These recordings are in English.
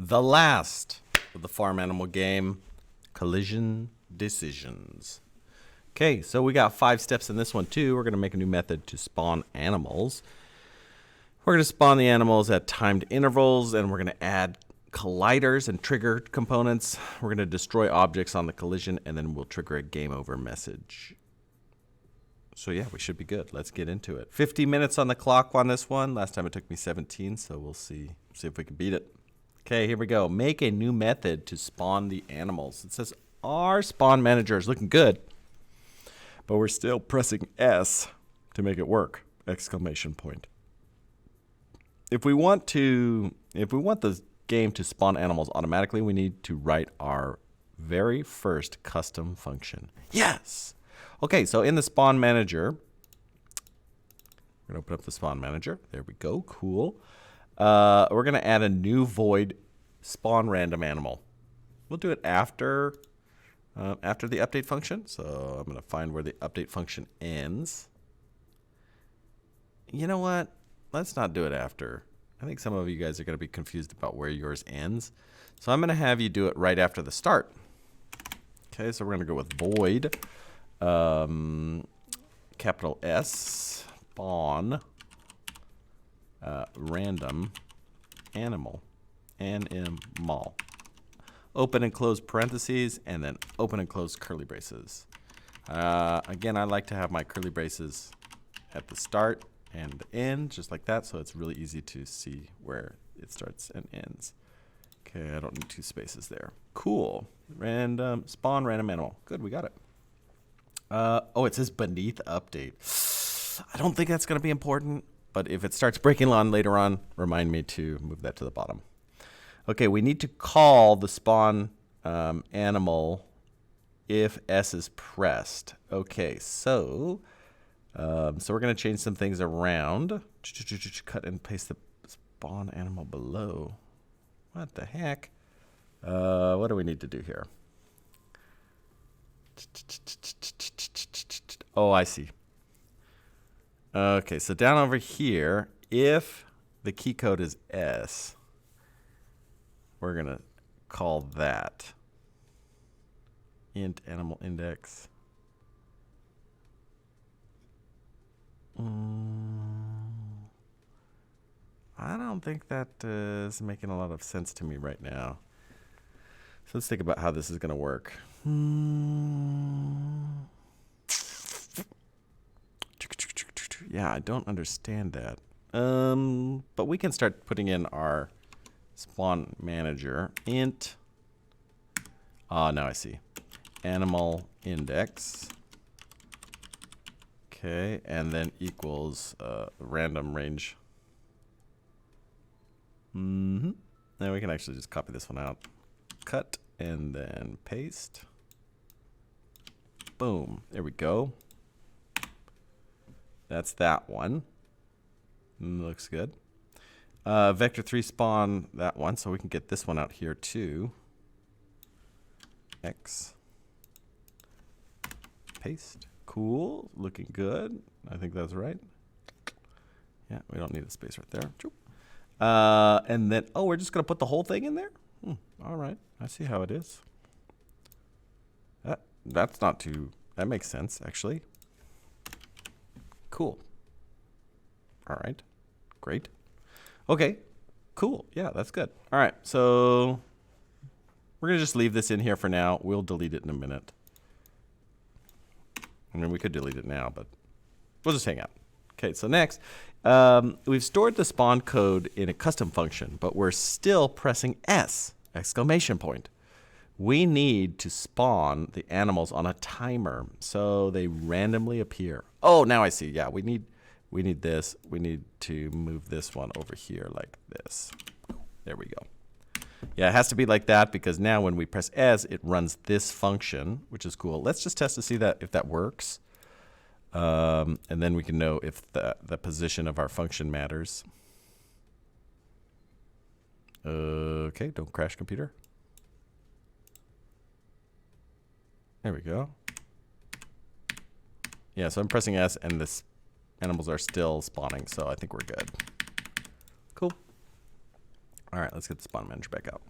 the last of the farm animal game, collision decisions. Okay, so we got 5 steps in this one too. We're going to make a new method to spawn animals. We're going to spawn the animals at timed intervals, and we're going to add colliders and trigger components. We're going to destroy objects on the collision, and then we'll trigger a game over message. So yeah, we should be good. Let's get into it. 50 minutes on the clock on this one. Last time it took me 17, so we'll see if we can beat it. Okay, here we go. Make a new method to spawn the animals. It says our spawn manager is looking good, but we're still pressing S to make it work! Exclamation point. If we want the game to spawn animals automatically, we need to write our very first custom function. Yes! Okay, so in the spawn manager, we're going to open up the spawn manager. There we go. Cool. We're going to add a new void spawn random animal. We'll do it after the update function. So I'm going to find where the update function ends. You know what? Let's not do it after. I think some of you guys are going to be confused about where yours ends. So I'm going to have you do it right after the start. Okay, so we're going to go with void, capital S, spawn, random, animal, animal. Open and close parentheses, and then open and close curly braces. Again, I like to have my curly braces at the start and the end, just like that, so it's really easy to see where it starts and ends. Okay, I don't need 2 spaces there. Cool. Random, spawn random animal. Good, we got it. Oh, it says beneath update. I don't think that's going to be important, but if it starts breaking on later on, remind me to move that to the bottom. Okay, we need to call the spawn animal if S is pressed. Okay, so we're going to change some things around. Cut and paste the spawn animal below. What the heck? What do we need to do here? Oh, I see. Okay, so down over here, if the key code is S, we're going to call that int animal index. I don't think that is making a lot of sense to me right now. So let's think about how this is going to work. Yeah, I don't understand that. But we can start putting in our spawn manager. Int. Now I see. Animal index. Okay, and then equals random range. Now we can actually just copy this one out. Cut and then paste. Boom. There we go. That's that one. Looks good. Vector3 spawn that one, so we can get this one out here too. X. Paste. Cool. Looking good. I think that's right. Yeah, we don't need a space right there. And then, we're just going to put the whole thing in there? All right. I see how it is. That's not too... That makes sense, actually. Cool. All right. Great. Okay. Cool. Yeah, that's good. All right. So we're going to just leave this in here for now. We'll delete it in a minute. I mean, we could delete it now, but we'll just hang out. Okay, so next, we've stored the spawn code in a custom function, but we're still pressing S, exclamation point. We need to spawn the animals on a timer so they randomly appear. Oh, now I see. Yeah, we need this. We need to move this one over here like this. There we go. Yeah, it has to be like that because now when we press S, it runs this function, which is cool. Let's just test to see if that works. And then we can know if the position of our function matters. Okay, don't crash computer. There we go. Yeah, so I'm pressing S and this animals are still spawning, so I think we're good. Cool. All right, let's get the spawn manager back out.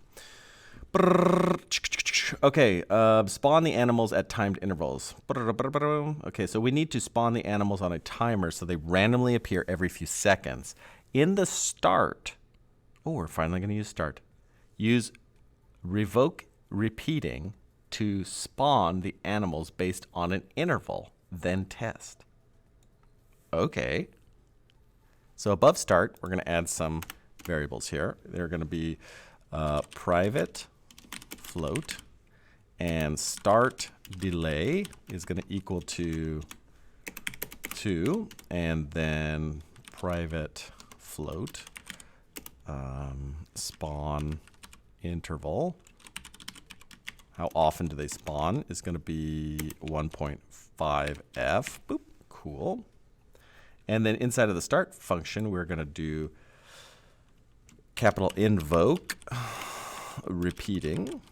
Okay, spawn the animals at timed intervals. Okay, so we need to spawn the animals on a timer so they randomly appear every few seconds. In the start, oh, we're finally going to use start. Use revoke repeating to spawn the animals based on an interval, then test. Okay. So above start, we're going to add some variables here. They're going to be private float, and start delay is going to equal to 2, and then private float spawn interval. How often do they spawn is going to be 1.5f. Boop, cool. And then inside of the start function, we're going to do capital invoke repeating.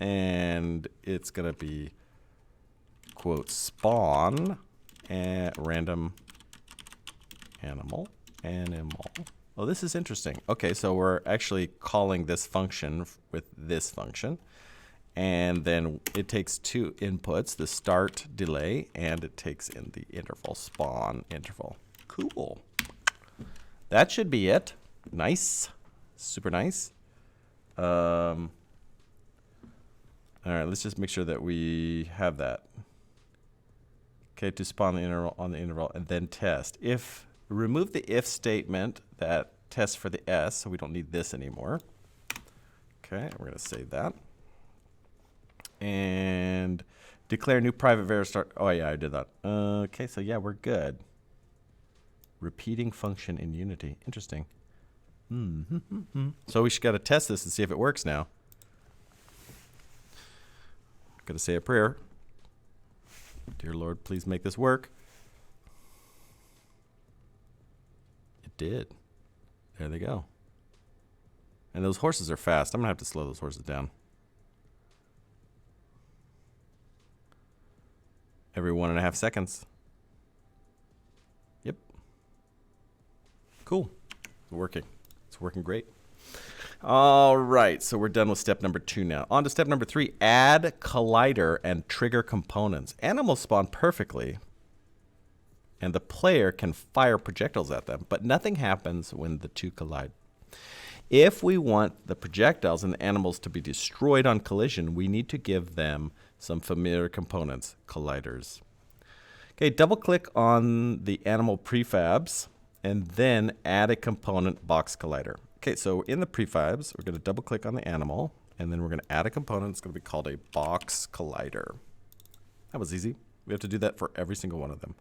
And it's going to be quote spawn and random animal. Oh, this is interesting. Okay, so we're actually calling this function with this function. And then it takes 2 inputs, the start delay, and it takes in the interval, spawn interval. Cool. That should be it. Nice. Super nice. All right, let's just make sure that we have that. Okay, to spawn the interval on the interval and then test. If remove the if statement that tests for the S, so we don't need this anymore. Okay, we're going to save that. And declare new private var start. Oh yeah, I did that. Okay, so yeah, we're good. Repeating function in Unity. Interesting. So we should got to test this and see if it works now. Got to say a prayer. Dear Lord, please make this work. It did. There they go. And those horses are fast. I'm going to have to slow those horses down. Every 1.5 seconds. Yep. Cool. It's working. It's working great. All right, so we're done with step number 2 now. On to step number 3, add collider and trigger components. Animals spawn perfectly, and the player can fire projectiles at them, but nothing happens when the 2 collide. If we want the projectiles and the animals to be destroyed on collision, we need to give them some familiar components, colliders. Okay, double-click on the animal prefabs, and then add a component box collider. Okay, so in the prefabs, we're going to double-click on the animal, and then we're going to add a component. It's going to be called a box collider. That was easy. We have to do that for every single one of them.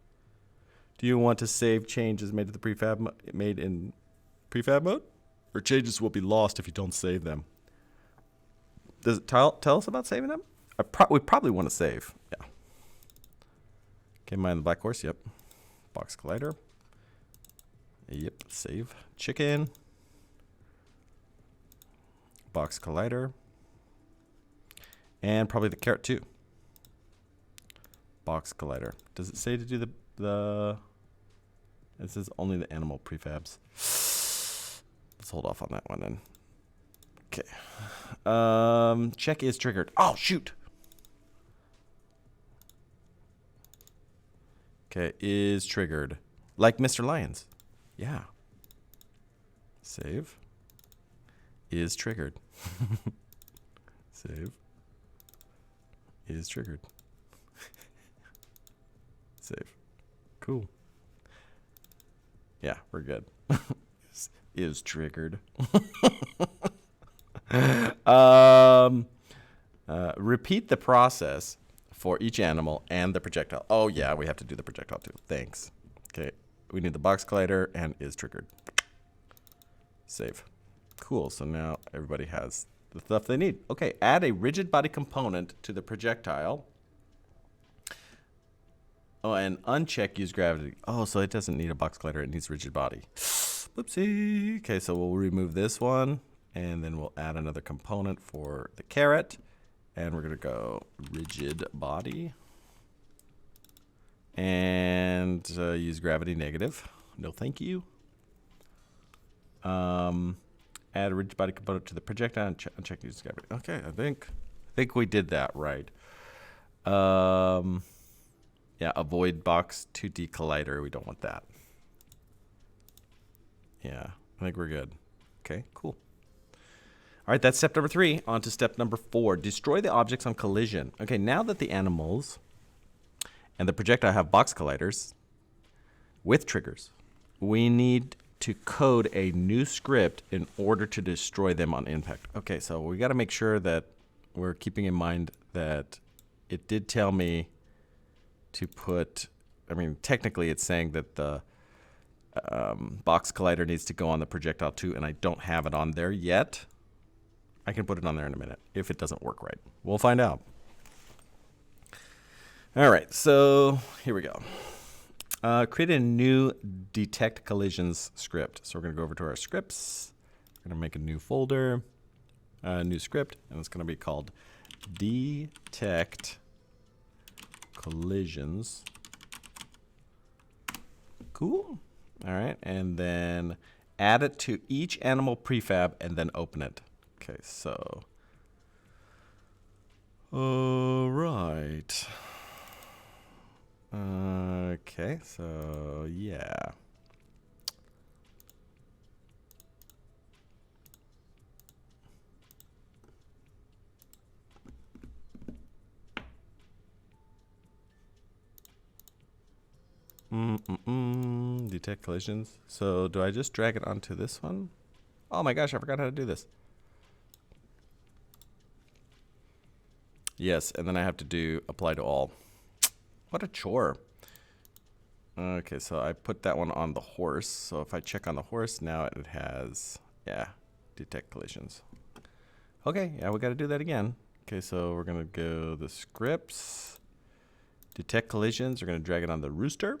Do you want to save changes made to the made in prefab mode? Or changes will be lost if you don't save them? Does it tell us about saving them? We probably want to save. Yeah. Okay, mine the black horse. Yep. Box collider. Yep. Save. Chicken. Box collider. And probably the carrot too. Box collider. Does it say to do the it says only the animal prefabs. Let's hold off on that one then. Okay. Check is triggered. Oh, shoot. Okay, is triggered. Like Mr. Lyons. Yeah. Save. Is triggered. Save. Is triggered. Save. Cool. Yeah, we're good. Is triggered. Repeat the process for each animal and the projectile. Oh yeah, we have to do the projectile too. Thanks. Okay, we need the box collider and is triggered. Save. Cool, so now everybody has the stuff they need. Okay, add a rigid body component to the projectile. Oh, and uncheck use gravity. Oh, so it doesn't need a box collider, it needs rigid body. Whoopsie. Okay, so we'll remove this one, and then we'll add another component for the carrot. And we're going to go rigid body. And use gravity negative. No, thank you. Add a rigid body component to the projectile and uncheck use gravity. Okay, I think we did that right. Yeah, avoid box 2D collider. We don't want that. Yeah, I think we're good. Okay, cool. All right, that's step number 3. On to step number 4. Destroy the objects on collision. Okay, now that the animals and the projectile have box colliders with triggers, we need to code a new script in order to destroy them on impact. Okay, so we got to make sure that we're keeping in mind that it did tell me to put, I mean, technically it's saying that the box collider needs to go on the projectile too, and I don't have it on there yet. I can put it on there in a minute if it doesn't work right. We'll find out. All right, so here we go. Create a new detect collisions script. So we're going to go over to our scripts. We're going to make a new folder, new script, and it's going to be called detect collisions. Cool. All right, and then add it to each animal prefab and then open it. Okay, so all right. Okay, so yeah. Detect collisions. So do I just drag it onto this one? Oh my gosh, I forgot how to do this. Yes, and then I have to do apply to all. What a chore. Okay, so I put that one on the horse. So if I check on the horse, now it has, yeah, detect collisions. Okay, yeah, we got to do that again. Okay, so we're going to go the scripts, detect collisions. We're going to drag it on the rooster.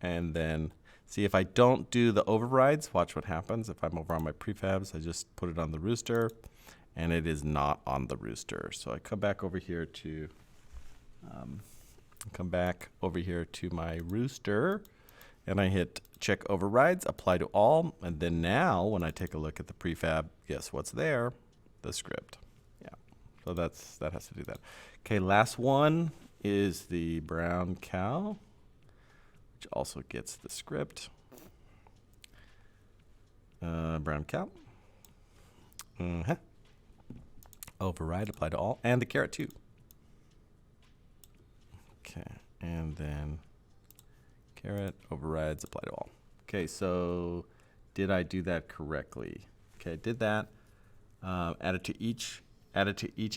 And then see if I don't do the overrides, watch what happens. If I'm over on my prefabs, I just put it on the rooster, and it is not on the rooster. So I come back over here to my rooster, and I hit check overrides, apply to all, and then now when I take a look at the prefab, guess what's there? The script. Yeah, so that has to do that. Okay, last one is the brown cow, which also gets the script. Brown cow. Override, apply to all, and the carrot too. Okay, and then carrot, overrides, apply to all. Okay, so did I do that correctly? Okay, I did that. Add it to each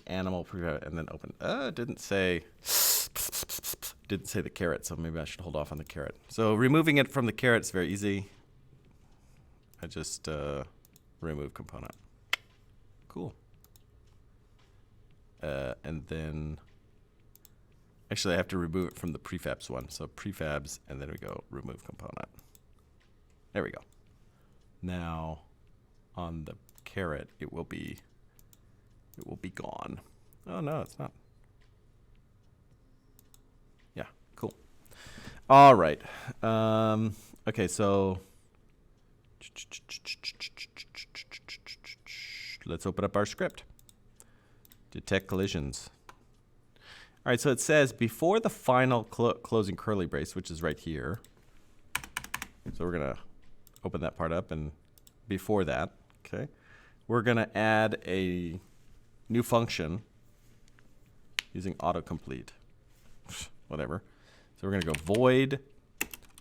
animal prefab, and then open. It didn't say the carrot, so maybe I should hold off on the carrot. So removing it from the carrot is very easy. I just remove component. Cool. And then, actually I have to remove it from the prefabs one. So prefabs, and then we go remove component. There we go. Now on the carrot, it will be gone. Oh no, it's not. Yeah, cool. All right. Okay, so let's open up our script. Detect collisions. All right, so it says before the final closing curly brace, which is right here. So we're going to open that part up, and before that, okay, we're going to add a new function using autocomplete. Whatever. So we're going to go void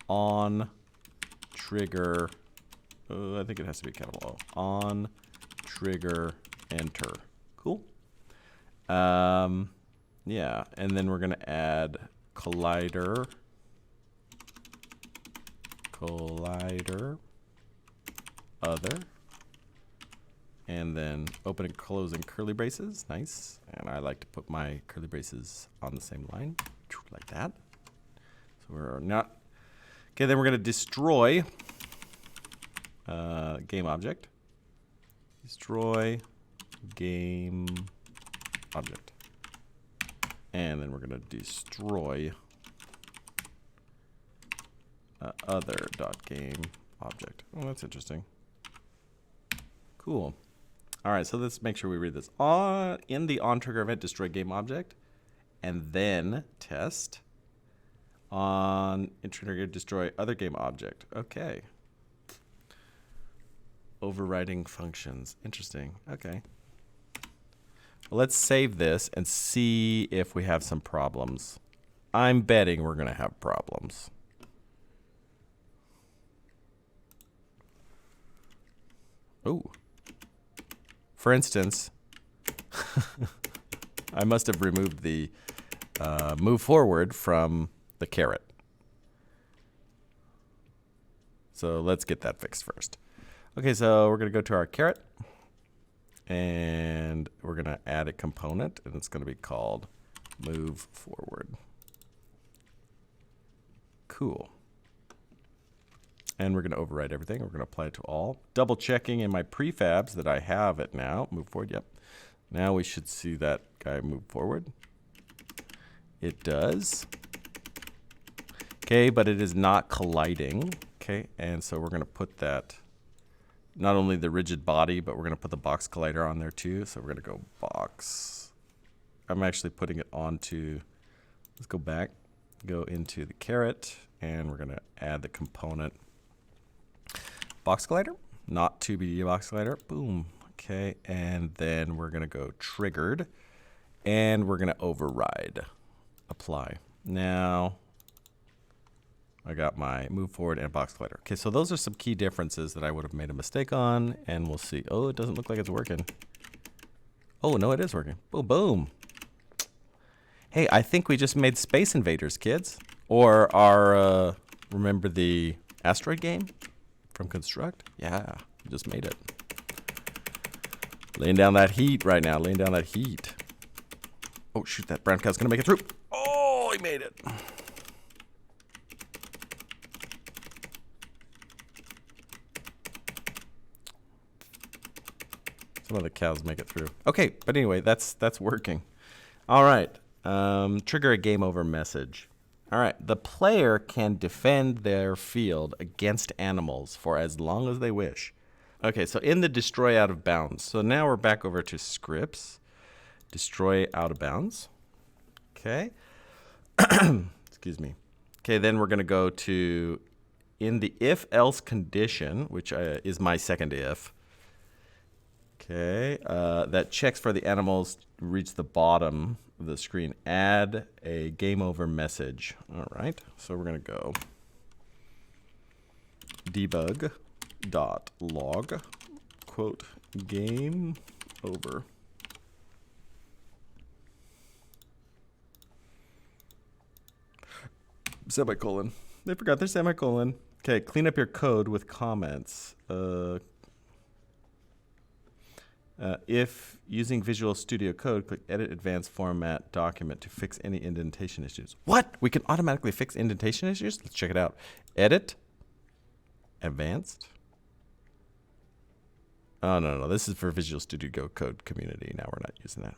on trigger. I think it has to be capital O. On trigger enter. Cool. Yeah, and then we're going to add collider other, and then open and closing curly braces. Nice. And I like to put my curly braces on the same line, like that. So we're not. Okay, then we're going to destroy game object. Destroy game object. And then we're going to destroy other.game object. Oh, that's interesting. Cool. All right, so let's make sure we read this. In the on-trigger event, destroy game object, and then test. On in-trigger, destroy other game object. Okay. Overriding functions. Interesting. Okay. Well, let's save this and see if we have some problems. I'm betting we're going to have problems. Oh. For instance, I must have removed the move forward from the caret. So let's get that fixed first. Okay, so we're going to go to our caret. And we're going to add a component, and it's going to be called move forward. Cool. And we're going to override everything. We're going to apply it to all. Double checking in my prefabs that I have it now. Move forward, yep. Now we should see that guy move forward. It does. Okay, but it is not colliding. Okay, and so we're going to put that, not only the rigid body, but we're going to put the box collider on there too. So we're going to go box. I'm actually putting it onto, let's go back, go into the caret, and we're going to add the component box collider, not 2BD box collider. Boom. Okay, and then we're going to go triggered, and we're going to override, apply. Now, I got my move forward and box collider. Okay, so those are some key differences that I would have made a mistake on, and we'll see. Oh, it doesn't look like it's working. Oh, no, it is working. Boom, boom. Hey, I think we just made Space Invaders, kids. Or our, remember the asteroid game from Construct? Yeah, we just made it. Laying down that heat right now, laying down that heat. Oh, shoot, that brown cow's gonna make it through. Oh, he made it. Some of the cows make it through. Okay, but anyway, that's working. All right, trigger a game over message. All right, the player can defend their field against animals for as long as they wish. Okay, so in the destroy out of bounds. So now we're back over to scripts. Destroy out of bounds. Okay. Excuse me. Okay, then we're going to go to in the if-else condition, which is my second if. Okay, that checks for the animals to reach the bottom of the screen. Add a game over message. All right, so we're going to go debug.log, quote, game over. Semicolon. They forgot their semicolon. Okay, clean up your code with comments. If using Visual Studio Code, click Edit Advanced Format Document to fix any indentation issues. What? We can automatically fix indentation issues? Let's check it out. Edit. Advanced. Oh, no. This is for Visual Studio Code community. Now we're not using that.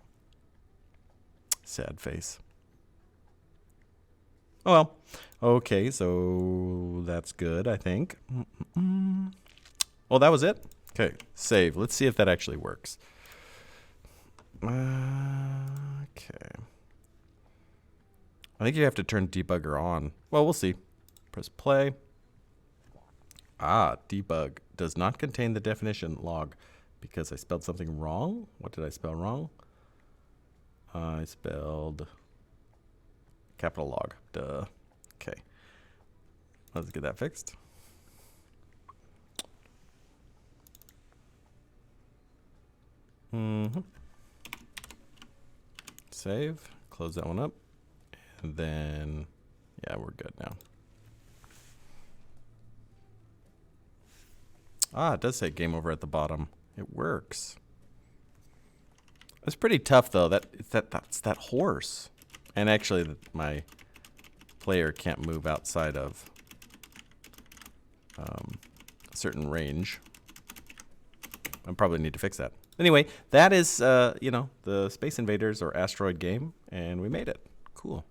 Sad face. Oh, well. Okay, so that's good, I think. Oh, that was it? Okay, save. Let's see if that actually works. Okay. I think you have to turn debugger on. Well, we'll see. Press play. Ah, debug does not contain the definition log because I spelled something wrong. What did I spell wrong? I spelled capital log. Duh. Okay. Let's get that fixed. Save, close that one up, and then, yeah, we're good now. Ah, it does say game over at the bottom. It works. It's pretty tough though. That's that horse, and actually my player can't move outside of a certain range. I probably need to fix that. Anyway, that is, the Space Invaders or Asteroid game, and we made it. Cool.